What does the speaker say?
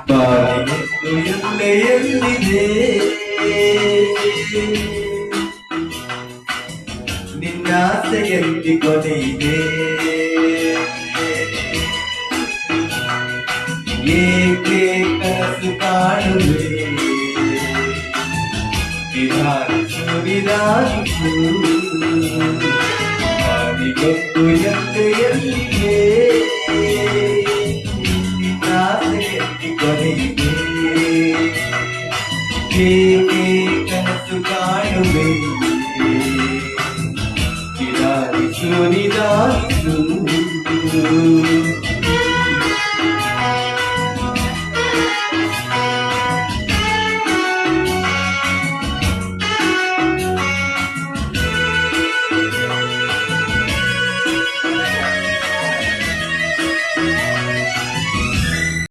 ಬಾರಿ ಮುತ್ತು ಎಲ್ಲೆಯಲ್ಲಿದೆ ನಿನ್ನಾಸೆಯಲ್ಲಿ ಕೊನೆಯಿದೆ ಏಕೆ ಕನಸು ಕಾಣುವೆ ನಿಧಾನಿಸು ಬಾರಿಗೊತ್ತು ಎಲ್ಲೆಯಲ್ಲಿದೆ ನಿನ್ನಾಸೆಯಲ್ಲಿ ಕೊನೆಯಿದೆ